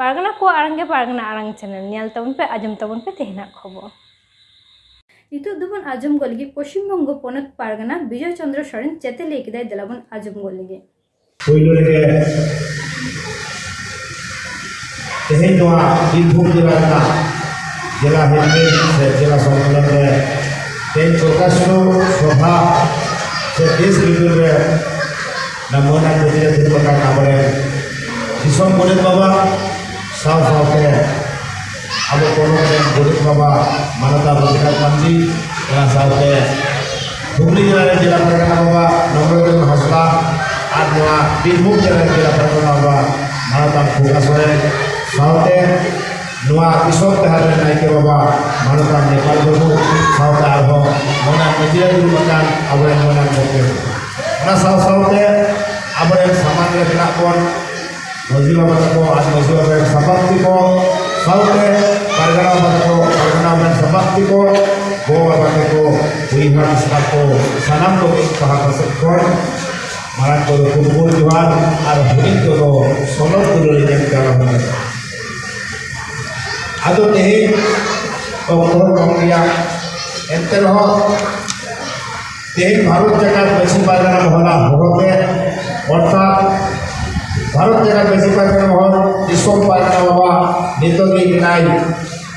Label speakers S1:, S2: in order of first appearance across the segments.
S1: पारगना को आरंगे पारगना Arang channel nail तबन पे आजम तबन पे तेहना खबर नितो दुबन आजम गोलगी पश्चिम बंग पनत पारगना विजय चंद्र सोरेन चेते लेकिदाय दलाबन आजम गोलगी
S2: पहिलो रे तेहे नोआ बीरभूम जिला हेडमेट से जिला सम्मेलन रे तेन प्रकाशनो सभा से देश विदेश रे नमोना प्रतिनिधि दिवका काबरे दिसम गोलेत बाबा साव सावते अब कोनो के गोलेत बाबा मानता रघुनाथ गांधी या सावते हुगली जिला परगना बाबा नवरत्न हसला और नोआ बीरभूम जिला परगना बाबा मानता फुगा सोरेन सावते नोआ किशोर तहरे नायके बाबा मानता नेपाल बाबू सावते आबो मोना प्रतिनिधि दिवका आबरे मोना बोके ना सावते आबरे सामान्य जना कोन मजी बाबा को आज मजी बाबा सभापति को सावते परगना बाबा को परगना में सभापति को गो बाबा को विहार स्टाफ को सनम लोग कहा कर सकते महाराज को कुबुल जोहार और हुनी को सोलो दुलरे जन कर रहा है आदो तेही और कमिया एंतर हो तेही भारत जगह बेसी परगना होला होते अर्थात भारत जगह बेसी परगना हल दिसम परगना बाबा नितोगी गिनाई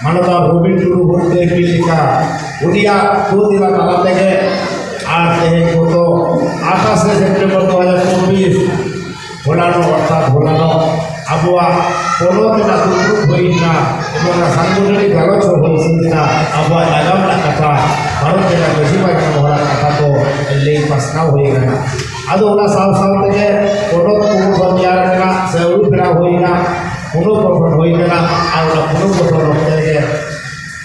S2: मानता रवि टुडू बोलते पिलिका उड़िया 2 दिन ताला तेगे आर तेहे को तो 28 सेप्टेम्बर 2024 होलानो अर्थात होलानो आबुआ कोनो दिना दुरुप होइना एबं सांगठनिक गालच होइसिना आबुआ नागामना कथा भारत जगह बेसी परगना होला कथा तो ले पासना होइना आदो ओना साव साव तेगे कोनो को बनिया रखना सेउ फिरा होइना कोनो गठन होइना और कोनो गठन होते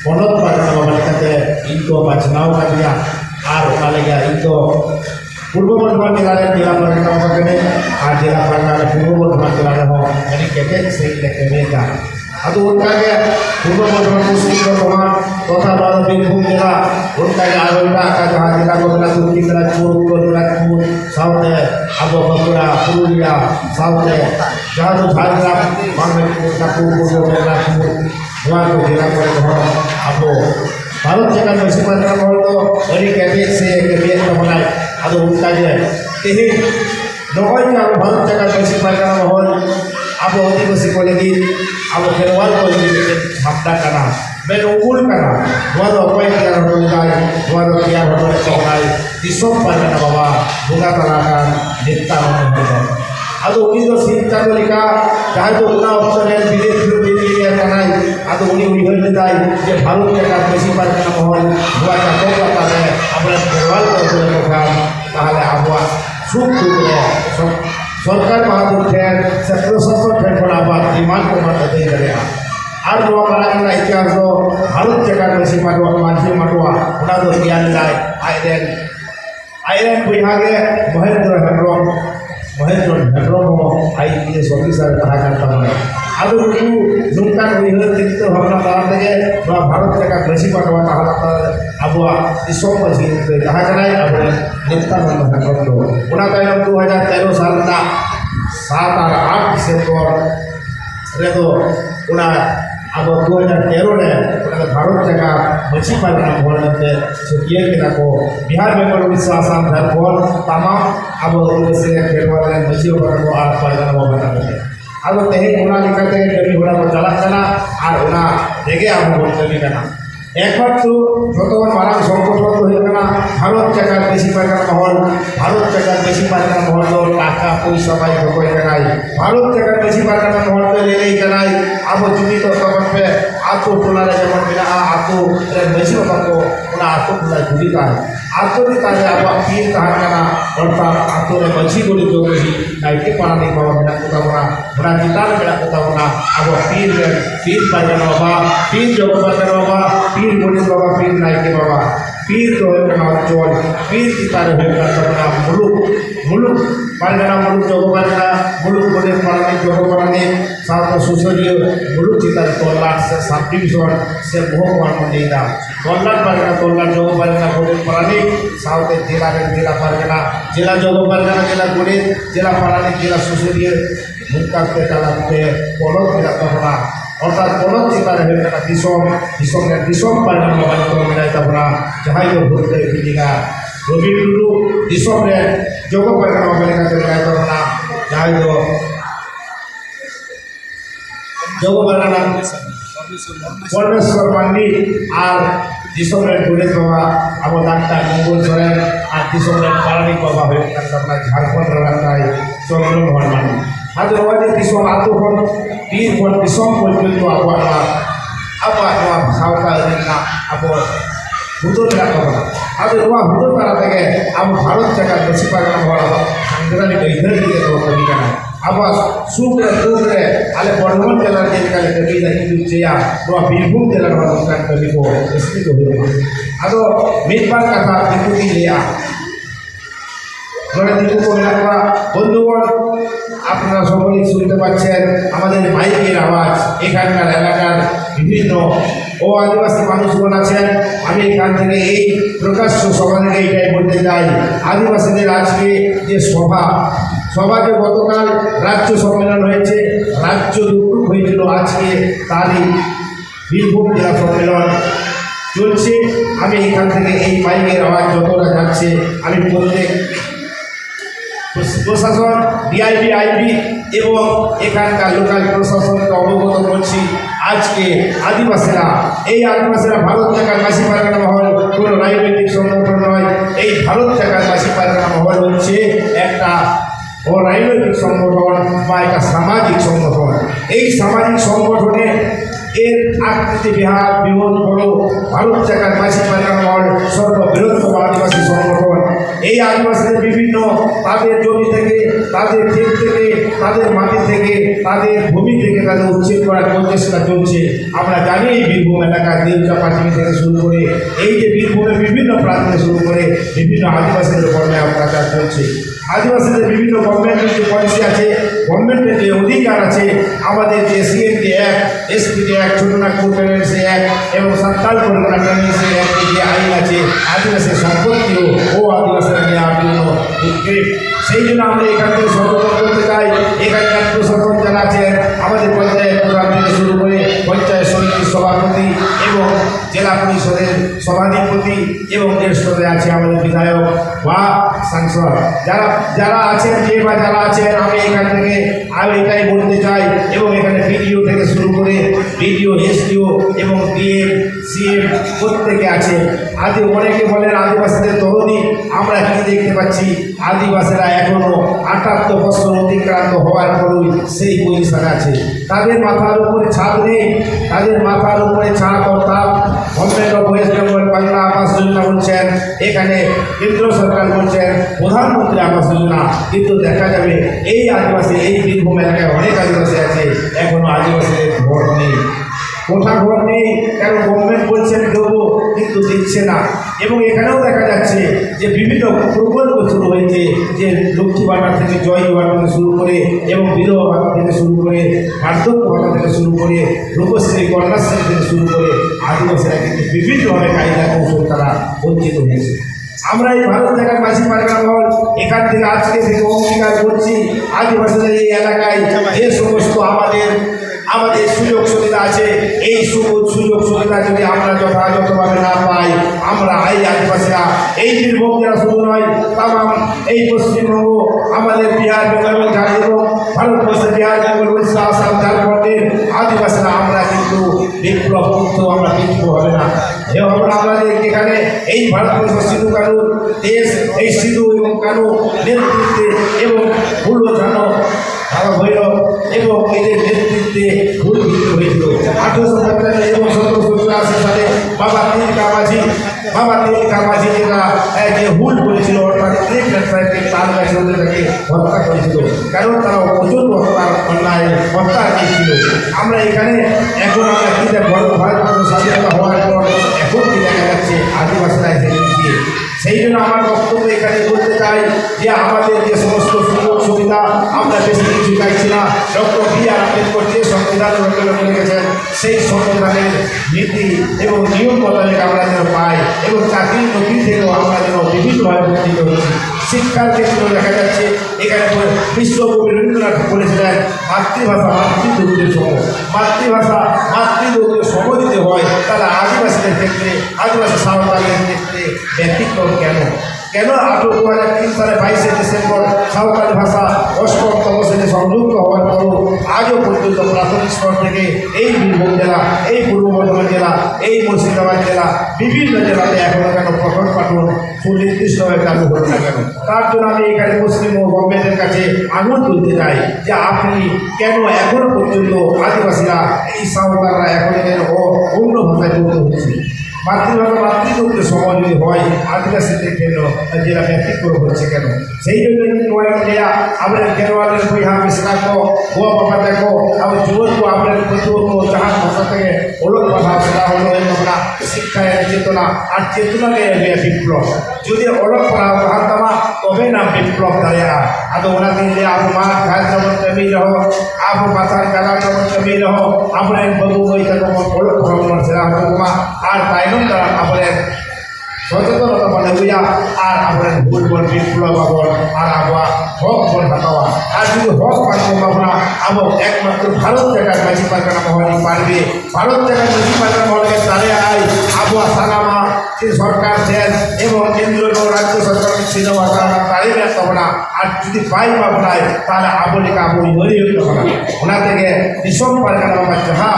S2: पनत परगना बाबा कहते इनको बचनाव कर दिया और ओना लगे इनको पूर्व बर्धमान जिला परगना बाबा कहते और जिला परगना पूर्व बर्धमान जिला हो यानी कहते से लेके मेगा ಅದು ಉಂಟಾಗೆ ಪೂರ್ವ ಬರ್ಧಮಾನ ಮುಸ್ಲಿಂ ಬರ್ಧಮಾನ तथा बीरभूम जिला उनका आरोग्य का जहाँ जिला को मिला दूसरी जिला चूर साउथ अब बकुड़ा पुरुलिया साउथ जहाँ तो झारखंड मांगने का पूर्व जिला वहाँ को जिला को अब भारत जगह में सिमर का बोल तो बड़ी कैबिनेट से कैबिनेट का बनाए अब उनका जो तेही नौकरी का भारत जगह में सिमर का माहौल अब आदिवासी को लगी अब खेलवाल को लगी हफ्ता करना मैं उंगुल करना वह अपाय किया होने जाए वह किया होने चौकाई दिसों परगना बाबा बुगा कलाकार नेता होने जाए अब उन्हीं तो सीखता तो लिखा चाहे तो उतना ऑप्शन है विदेश में भी करना है अब उन्हीं उन्हीं होने जाए ये भारत के का किसी परगना माहौल बुआ का तो पता है अपने खेलवाल को तो काम ताले आबुआ सुख दुख सरकार बहादुर थे सत्रह फेरफार आबाद डिमांड को मत दे करेगा और नवा मारा इतिहास दो भारत जगह बेसी माटवा मानसी माटवा उना दो ज्ञान लाय आयरन बिहागे महेंद्र हेड्रोम हो आईपीएस ऑफिसर कहा करता है अब नुका उइहर दिक्कत भावना तार लगे भारत जगह बेसी माटवा कहा अबुआ दिसों मजी कहा कराय अब नेता बन हेड्रोम उना तायम 2013 साल ना 7 और 8 दिसंबर रे तो उना अब 2013 ने भारत जगह मछी परगना बोलते छुट्टियों के को बिहार में उड़ीसा आसाम झारखंड तमाम अब से खेलवाले मछी परगना बना अब तेहे उना लिखते कभी होना को चला चला और उना देगे अब कभी करना एक बार तो जो मारांग संकट हो भारत जगह बेसी परगना माहौल भारत जगह बेसी परगना माहौल तो टाका पैसा पाई कोई कराई भारत जगह बेसी परगना माहौल तो ले नहीं कराई अब जुदी तो तब पे आपको टोला रे जमन बिना आपको बेसी बाबा को उना आपको टोला जुदी का आपको भी ताले अब पीर कहा करना अर्थात आपको रे बची गोली जो बची नाइके पाना नहीं बाबा बिना को बड़ा किताब बिना को अब पीर परगना बाबा पीर जो परगना बाबा पीर गोली बाबा पीर नाइके बाबा पीर तो है चोल पीर की तारे है मुलुक परगना मुलुक जो परगना मुलुक बोले परानी जोग परानी साथ सुसरिय मुलुक चितार तोलाट से सब डिवीजन से मोह मंडीदा तोलाट परगना तोलाट जोग परगना बोले परानी साथ जिला जिला परगना जिला जोग परगना जिला बोले जिला परानी जिला सुसरिय मुक्ता के तलाते पोलो जिला तबना অর্থাৎ পলক চিতার হয়ে গেল দিশম পাল্টা মোবাইল করে মিলাই তারপরা যাহাই ঘুরতে ফিরিকা রবি টুডু দিশমরে যোগ পাল্টা মোবাইল কাছে মিলাই তারপরা যাহাই যোগ পাল্টা পরমেশ্বর পান্ডি আর দিশমরে ঘুরে যাওয়া আবু ডাক্তার মঙ্গল সরেন আর দিশমরে পারানিক বাবা হয়ে আপনার ঝাড়খণ্ড রাস্তায় Chandramohan mandi ada wajah di suam atau pun di pun di suam pun itu apa sauta ini apa betul tidak apa ada rumah betul para tege apa harus jaga bersifat yang orang anggaran itu ini kita tahu kebijakan apa suka suka ada perempuan jalan jadi kali kebijakan itu cia rumah bingung jalan orang bukan kebijakan itu ada mitbar kata itu dia বন্ধুগণ আপনারা সকলেই শুনতে পাচ্ছেন আমাদের মাইকের আওয়াজ এখানকার এলাকার বিভিন্ন ও আদিবাসী মানুষগণ আছেন আমি এখান থেকে এই প্রকাশ্য সভা থেকে এইটাই বলতে চাই আদিবাসীদের আজকে যে সভাকে গতকাল রাজ্য সম্মেলন হয়েছে রাজ্য দুটো হয়েছিল আজকে তারই বীরভূম জেলা সম্মেলন চলছে আমি এখান থেকে এই মাইকের আওয়াজ যতটা যাচ্ছে আমি প্রত্যেক প্রশাসন ডিআইবি আইবি এবং এখানকার লোকাল প্রশাসনকে অবগত করছি আজকে আদিবাসীরা ভারত জায়গার মাসি পারগানা মহল কোনো রাজনৈতিক সংগঠন নয় এই ভারত জায়গার মাসি পারগানা মহল হচ্ছে একটা রাজনৈতিক সংগঠন বা একটা সামাজিক সংগঠন এই সামাজিক সংগঠনে এর আকৃতি বিহন বড় ভারত জায়গার মাসি পারগানা মহল সর্ববৃহত্তম আদিবাসী সংগঠন এই আদিবাসীদের বিভিন্ন তাদের জমি থেকে তাদের ক্ষেত থেকে তাদের মাটি থেকে তাদের ভূমি থেকে তাদের উচ্ছেদ করার প্রচেষ্টা চলছে আমরা জানি এই বীরভূম এলাকায় দেউচাপাটি থেকে শুরু করে এই যে বীরভূমের বিভিন্ন প্রান্তে শুরু করে বিভিন্ন আদিবাসীদের কর্মে অত্যাচার চলছে আদিবাসীদের বিভিন্ন গভর্নমেন্টের যে পলিসি আছে গভর্নমেন্টের যে অধিকার আছে আমাদের যে CNT act SPT act Chotanagpur pregnancy act এবং সান্তাল পরিকল্পনা প্রেগনেন্সি অ্যাক্ট যে আইন আছে আদিবাসীর সম্পত্তিও ও আদিবাসীরা নেওয়ার জন্য উদ্গ্রীব সেই জন্য আমরা এখান থেকে সতর্ক করতে চাই এখানকার প্রশাসন যারা আছেন আমাদের পঞ্চায়েত প্রধান থেকে শুরু করে পঞ্চায়েত সমিতির সভাপতি এবং জেলা পরিষদের সভাধিপতি এবং এর সাথে আছে আমাদের বিধায়ক বা সাংসদ যারা আছেন যারা আছেন আমি এখান থেকে আমি এটাই বলতে চাই এবং এখানে বিডিও থেকে শুরু করে বিডিও এসডিও এবং ডিএম সিএম প্রত্যেকে আছে আদি অনেকে বলেন আদিবাসীদের তরুণী আমরা কি দেখতে পাচ্ছি আদিবাসীরা এখনও 78 বছর অতিক্রান্ত হওয়ার পরই সেই পজিশনে আছে তাদের মাথার উপরে ছাদ নেই তাদের মাথার উপরে ছাদ অর্থাৎ government of West Bengal Bangla Awas Yojana বলছেন এখানে কেন্দ্র সরকার বলছেন প্রধানমন্ত্রী আবাস যোজনা কিন্তু দেখা যাবে এই আদিবাসী এই বীরভূম এলাকায় অনেক আদিবাসী আছে এখনও আদিবাসীদের ঘর নেই কোঠা ঘর নেই কারণ গভর্নমেন্ট বলছেন দেবো কিন্তু দিচ্ছে না এবং এখানেও দেখা যাচ্ছে যে বিভিন্ন প্রকল্প শুরু হয়েছে যে লক্ষ্মী ভাণ্ডার থেকে জয় ভাণ্ডার থেকে শুরু করে এবং বিধবা ভাতা থেকে শুরু করে বার্ধক্য ভাতা থেকে শুরু করে রূপশ্রী কন্যাশ্রী থেকে শুরু করে আদিবাসীরা কিন্তু বিভিন্নভাবে কায়দা কৌশল তারা বঞ্চিত হয়েছে আমরা এই ভারত জায়গার মাসি পারগানা মহল এখান থেকে আজকে থেকে অঙ্গীকার করছি আদিবাসীদের এই এলাকায় যে সমস্ত আমাদের সুযোগ সুবিধা আছে এই সুযোগ সুবিধা যদি আমরা যথাযথভাবে না পাই আমরা এই আদিবাসীরা এই বীরভূম জেলা শুধু নয় তামাম এই পশ্চিমবঙ্গ আমাদের বিহার বেঙ্গল এবং ভারতবর্ষের বিহার বেঙ্গল উড়িষ্যা আসাম ঝাড়খণ্ডের আদিবাসীরা আমরা কিন্তু বিপ্লব কিন্তু আমরা বিপ্লব হবে না যেভাবে আমাদের এখানে এই ভারতবর্ষ সিধু কানু দেশ এই সিধু এবং কানু নেতৃত্বে এবং ভুল জানো বাবা ভৈরব এবং এদের নেতৃত্বে ভুল বিক্রি হয়েছিল 1895 এবং 1784 সালে বাবা তিলকা মাঝি যেটা যে ভুল করেছিল অর্থাৎ তার কাছে তাকে হত্যা করেছিল কারণ তারা প্রচুর হত্যা ছিল আমরা এখানে এখন আমরা কি ভারতবর্ষ স্বাধীনতা হওয়ার পর এখন কি দেখা যাচ্ছে আদিবাসীরা এসে সেই জন্য আমার বক্তব্য এখানে বলতে চাই যে আমাদের যে সমস্ত সুযোগ সুবিধা আমরা বেশি কিছু চাইছি না। Doctor B.R.. আম্বেদকর যে সংবিধান রচনা করে গেছেন সেই সংবিধানের নীতি এবং নিয়ম মোতাবেক আমরা যেন পাই এবং চাকরি নকরি থেকেও আমরা যেন বিভিন্নভাবে বঞ্চিত হচ্ছি। শিক্ষার ক্ষেত্রেও দেখা যাচ্ছে এখানে বিশ্বকবি রবীন্দ্রনাথ বলেছিলেন মাতৃভাষা মাতৃদুগ্ধের সম। মাতৃভাষা মাতৃদুগ্ধের সম যদি হয় তাহলে আদিবাসীদের ক্ষেত্রে আদিবাসী সাঁওতালদের ক্ষেত্রে ব্যতিক্রম কেন? 2003 সালে 22শে ডিসেম্বর সাঁওতালি ভাষা অষ্টম তপশিলে সংযুক্ত হওয়ার পরও আজও পর্যন্ত প্রাথমিক স্তর থেকে এই বীরভূম জেলা, এই পূর্ব বর্ধমান জেলা, এই মুর্শিদাবাদ জেলা, বিভিন্ন জেলাতে এখনও কেন পঠন পাঠন সুনির্দিষ্টভাবে চালু হচ্ছে না কেন? তার জন্য আমি এখানে মুসলিম ও গভর্নমেন্টের কাছে আঙুল তুলতে চাই যে আপনি কেন এখনও পর্যন্ত আদিবাসীরা এই সাঁওতালরা এখন অন্য ভাষায় বলতে হচ্ছে। মাতৃভাষা মাতৃদুগ্ধের সময় যদি হয় আদিবাসীদের জন্য জেলা ব্যতিক্রম হচ্ছে কেন? সেই জন্য নয়া আমরা খেলোয়াড়ের বই হাতে রাখো গোয়া বাবা দেখো আবার যুবক আমরা প্রতিবন্ধ যাহার ভাষা থেকে ওলট ভাষা সেটা হলো আমরা শিক্ষায় চেতনা আর চেতনাকে বিপ্লব যদি ওলট পড়া তাহার তামা তবে না বিপ্লব দাঁড়িয়ে আদৌ ওনা দিলে आप माँ घर जब कमी रहो आप माता कला जब कमी रहो अपने बबू वही तक ओलट पड़ा सेरा होगा আর তাইনম দ্বারা আমাদের সচেতনতা মানে হইয়া আর আমাদের ভুল বল বিপ্লব আবর আর আবার হক বল হাতাওয়া আর যদি হক পাবো আমরা আবো একমাত্র ভারত জায়গায় মাঝি পারগানা মহল পারবে। ভারত জায়গায় মাঝি পারগানা মহলকে তারে আই আবো সালামা যে সরকার দেন এবং কেন্দ্র এবং রাজ্য সরকারের ছিল তারে ব্যস্ত না আর যদি পাই পাবো নাই তাহলে আবলিকা আবলি হরি হতে না। ওনা থেকে দিশম পারগানা বাবা যাহা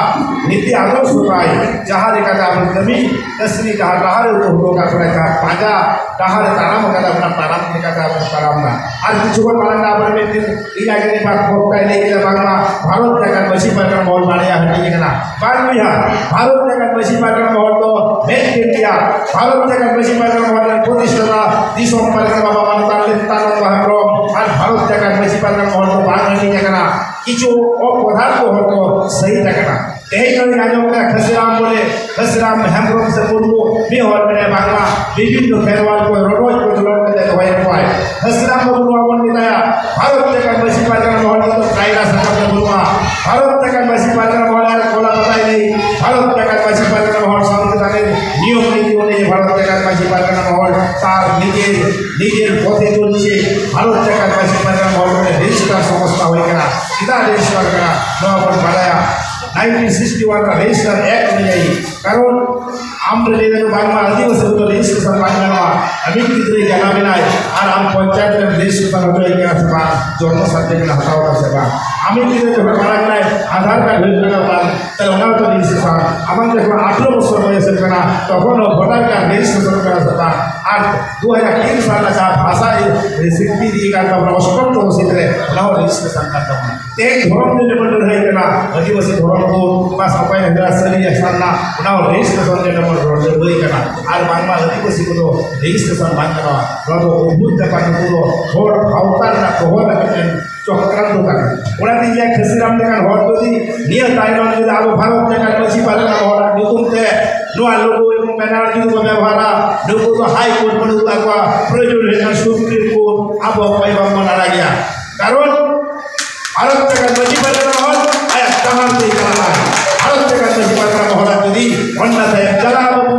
S2: নীতি আদর্শ পাই যাহা লেখা আমার জমি তসলি যাহা তাহারে উপভোগ का पाजा कहा ताराम कदा अपना ताराम निका अपना ताराम ना আর কিছুক্ষণ মালাঙ্গা আমরা মেদিন ইলাকে বা কোপকাই লেগে বাংলা ভারত জায়গা বেশি পারগানা মহল বাড়িয়া হয়ে গেল বাদ বিহার ভারত জায়গা বেশি পারগানা মহল তো মেক ইন্ডিয়া ভারত জায়গা বেশি পারগানা মহলের প্রতিষ্ঠাতা দিশম পারগানা বাবা মানতার লিপ্তানন্দ মহাপ্রভ আর ভারত জায়গা বেশি পারগানা মহল তো বাঙালি জায়গা না কিছু অপদার্থ হতো সেই জায়গা না এই কারণে আজকে খসরাম বলে খসরাম হেমব্রম সে পূর্ব বিহার में बांग्ला विभिन्न खेलवाड़ को रोज प्रचलन करते हुए पाए खसराम को बुलवावन बताया भारत का मसी पारगाना महल तो कायदा सरकार ने बुलवा भारत का मसी पारगाना महल कोला बताई नहीं भारत का मसी पारगाना महल संविधान नियम नीति অনুযায়ী भारत का मसी पारगाना महल তার নিজের পথে চলছে। भारत का मसी पारगाना महल में রেজিস্টার সংস্থা হয়ে গেল सीधा রেজিস্টার করা নবাবন বাড়ায়া 1961 का रजिस्टर एक्ट অনুযায়ী কারণ আমরা যেহেতু বাংলা আদিবাসী তো রেজিস্ট্রেশন বাংলা নয় আমি কিন্তু জানাবে নাই আর আমি পঞ্চায়েতের রেজিস্ট্রেশন হয়ে গেছে বা জন্ম সার্টিফিকেট হটাও আছে বা আমি কিন্তু যখন মারা গেলে আধার কার্ড হয়ে গেল তাহলে ওনার তো রেজিস্ট্রেশন আমার যখন 18 বছর বয়সের না তখনও ভোটার কার্ড রেজিস্ট্রেশন করা যেতাম আর 2003 সালে যা ভাষায় স্বীকৃতি দিয়ে কাটতাম অষ্টম তহসিলে ওনাও রেজিস্ট্রেশন কাটতাম এই ধরম নির্বাচন হয়ে গেল আদিবাসী ধরম বা সবাই হেরাসরি আসতাম না ওনাও রেজিস্ট্রেশন যেটা বই কেনা আর বাংলা আদিবাসী কোনো রেজিস্ট্রেশন বাংলা নয় রদ অভূত দেখানো পুরো ভোট আওতার না প্রভাব দেখাচ্ছেন চক্রান্ত থাকে ওরা দিয়ে খসিরাম দেখান হওয়ার যদি নিয়ে তাই নয় যদি আরো ভারত দেখান বেশি পারে না হওয়ার নতুনতে নোয়া লোক এবং ব্যানার্জি ব্যবহার লোক তো হাইকোর্ট মানে তারপর প্রয়োজন হয়ে না সুপ্রিম কোর্ট আবহাওয়া পাইবা মানা গিয়া কারণ ভারত দেখান বেশি পারে না হওয়ার তামার দিয়ে করা হয় ভারত দেখান বেশি পারে না হওয়ার যদি অন্যথায় যারা বাবু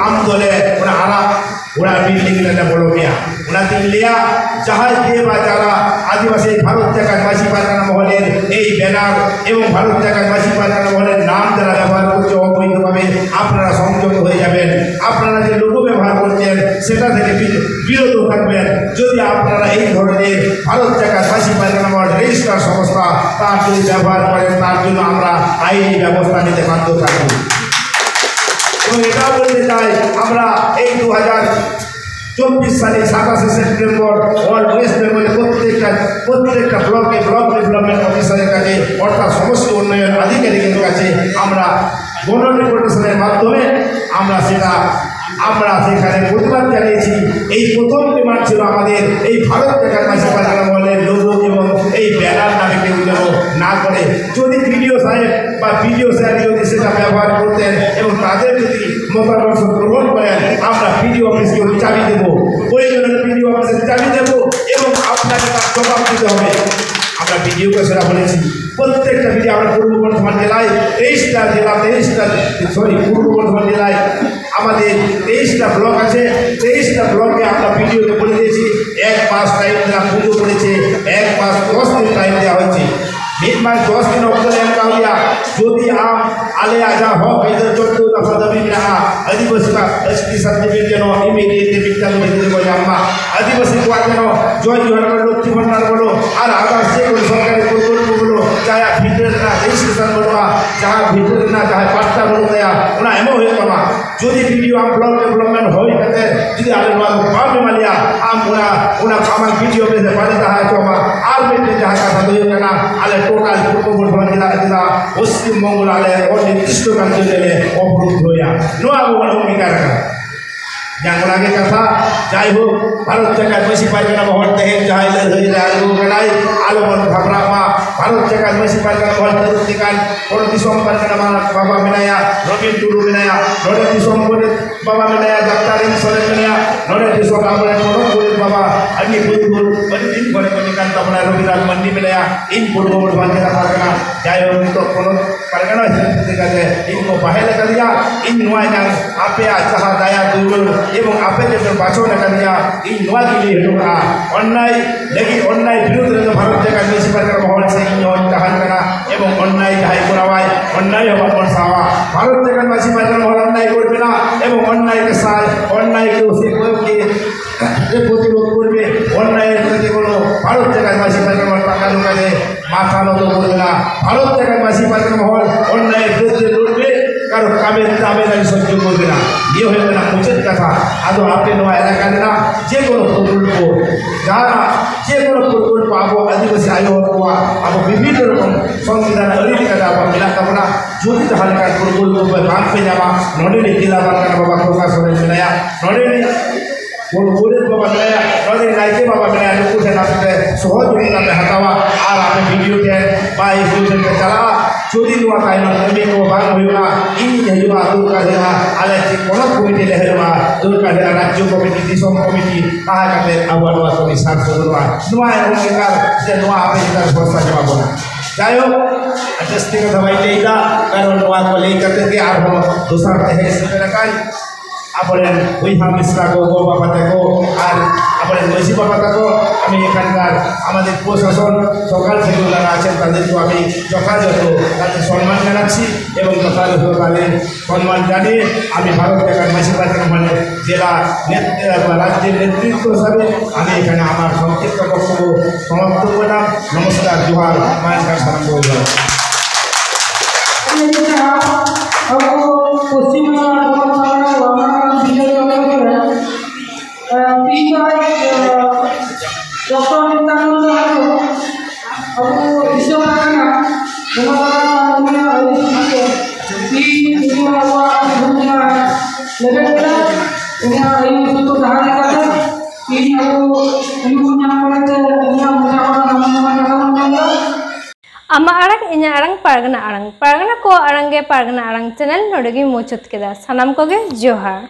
S2: আম দলে ওরা আরা ওরা বিল্ডিং বড় মিয়া ওরা দিল্লিয়া জাহাজ দিয়ে বা যারা আদিবাসী ভারত জায়গার মাঝি পারগানা মহলের এই ব্যানার এবং ভারত জায়গার মাঝি পারগানা মহলের নাম যারা ব্যবহার করছে অবৈধভাবে আপনারা সংযত হয়ে যাবেন। আপনারা যে লোগো ব্যবহার করছেন সেটা থেকে বিরত থাকবেন। যদি আপনারা এই ধরনের ভারত জায়গার মাঝি পারগানা মহল রেজিস্ট্রার সংস্থা তার যদি ব্যবহার করেন তার জন্য আমরা আইনি ব্যবস্থা নিতে বাধ্য থাকব। এবং এটাও বলতে চাই আমরা এই 2024 সালে 27 সেপ্টেম্বর অল ওয়েস্ট বেঙ্গলে প্রত্যেকটা ব্লকে ব্লক ডেভেলপমেন্ট অফিসারের কাছে অর্থাৎ সমষ্টি উন্নয়ন আধিকারিকের কাছে আমরা গণরিপোর্টেশনের মাধ্যমে আমরা সেখানে প্রতিবাদ জানিয়েছি। এই প্রথম ডিমান্ড ছিল আমাদের এই ভারত জায়গার মাঝি পারগানা মহলের লোগো এবং এই ব্যানার নামে কেউ যেন না করে। যদি বিডিও সাহেব বা বিডিও স্যার যদি সেটা ব্যবহার করতেন এবং তাদের যদি মতামত গ্রহণ করেন আমরা বিডিও অফিসকে চাবি দেবো, প্রয়োজনে বিডিও অফিসে চাবি দেবো এবং আপনাকে তার জবাব দিতে হবে। আমরা ভিডিও করে সেটা বলেছি, প্রত্যেকটা ভিডিও আমরা পূর্ব বর্ধমান জেলায় 23টা জেলা, পূর্ব বর্ধমান জেলায় আমাদের 23টা ব্লক আছে। 23টা ব্লকে আমরা ভিডিওতে বলে দিয়েছি 1 মাস টাইম দেওয়া, পুজো করেছে 1 মাস 10 দিন টাইম দেওয়া হয়েছে। 1 मास 10 दिन अवसर एम का जोदी आप आले आजा हो इधर जो दफा दबी रहा आदिवासी का एसटी सर्टिफिकेट जनो इमीडिएटली विकल में को जामा आदिवासी को जनो जो युवा लोग भंडार बोलो और आधा से को सरकारी को बोलो चाहे भीतर ना रजिस्ट्रेशन बोलो चाहे भीतर ना चाहे पट्टा बोलो गया उना एमो हो कमा जोदी वीडियो आप ब्लॉग डेवलपमेंट होई कहते जिदे आले वा बाप में मालिया आम उना कामन वीडियो में से पाले ता है चोमा आर में जहां का सदयो करना आले टोटल पूर्व बर्धमान जिला पश्चिम बंगल आले और निर्दिष्ट राज्य अवरुद्ध होया नोआ भूमिका रखा yang lagi kata jai ho Bharat Jagat Masih Pargana Mohon Tehen jahai lehoi lalu kenai alumon Bhabrama Bharat Jagat Masih Pargana Mohon terutikan Korti Som Pargana Baba Minaya Robin Turu Minaya Nore Som Kulit Baba Minaya Daktarin Solen Minaya Nore Som Kabupaten Pondok Kulit Baba Adi Purul Penting Kore Pendidikan Taman Robiran Mandi Minaya in Purwo Bharat Jagat Pargana jai ho untuk Pondok Pargana terutikan in ko bahele kaliya in nuai yang ape acaha daya dulu এবং apple যে বাঁচনা কালিয়া এই নোয়া গিলি হেটুকা অন্যায় লাগি অন্যায় বিরুদ্ধে ভারত জায়গা বেশি পারকার মহল সেই তাহান কানা এবং অন্যায় যাহাই করাওয়ায় অন্যায় হবার পর সাওয়া ভারত জায়গা বেশি পারকার মহল অন্যায় করবে না এবং অন্যায়কে সায় অন্যায়কে সে প্রতিরোধ করবে অন্যায়ের প্রতি কোনো ভারত জায়গা বেশি পারকার মহল টাকা ঢুকালে মাথা নত করবে না ভারত জায়গা বেশি পারকার মহল অন্যায়ের বিরুদ্ধে লড়বে কারো কামের দাবেদারি সহ্য করবে না ये हो ना उचित कथा आदो आपने नवा एलाका ना जे कोनो प्रकल्प যারা যে কোনো প্রকল্প আবো আদিবাসী আয়ো হওয়া আবো বিভিন্ন রকম সংবিধান অধিকার আবো মিলা কামনা যদি তাহলে কাজ প্রকল্প বাম पे যাবা নডেলি জেলা বাংলা বাবা প্রকাশ করে মিলায়া নডেলি बोले बाबा मिलाया नडे लाइके बाबा मिलाया लोगों से नाते सहयोगिता में हटावा और आपने वीडियो के बाई फ्यूचर के चला चोरी हुआ का इन नबी को बांग हुआ इन हुआ दूर का देना आले की कोन कमिटी ले हुआ दूर का देना राज्य कमिटी दिसोम कमिटी कहा करते अवल हुआ तो निशान हुआ नुआ उनका से नुआ आपे इधर भरोसा जवाब बोला जायो अजस्ती का दवाई लेगा कारण नुआ को लेकर के और हम दूसरा है इसमें रखाई अपने वही हम मिश्रा को गो बाबा को और अपने मसी बाबा को हमें एखानकार हमारे प्रशासन सकाल से যারা আছেন তাদেরকে আমি যথাযথ তাদের সম্মান জানাচ্ছি এবং যথাযথ তাদের সম্মান জানিয়ে আমি ভারত জায়গার মাসি মানে জেলা রাজ্যের নেতৃত্ব হিসাবে আমি এখানে আমার সংক্ষিপ্ত বক্তব্য সমাপ্ত করলাম। নমস্কার, জোহার, মায়ের কাছে সালাম বললাম।
S1: Ama arang inya arang pargana ko arang ge pargana arang channel nodegi mochot keda sanam koge johar।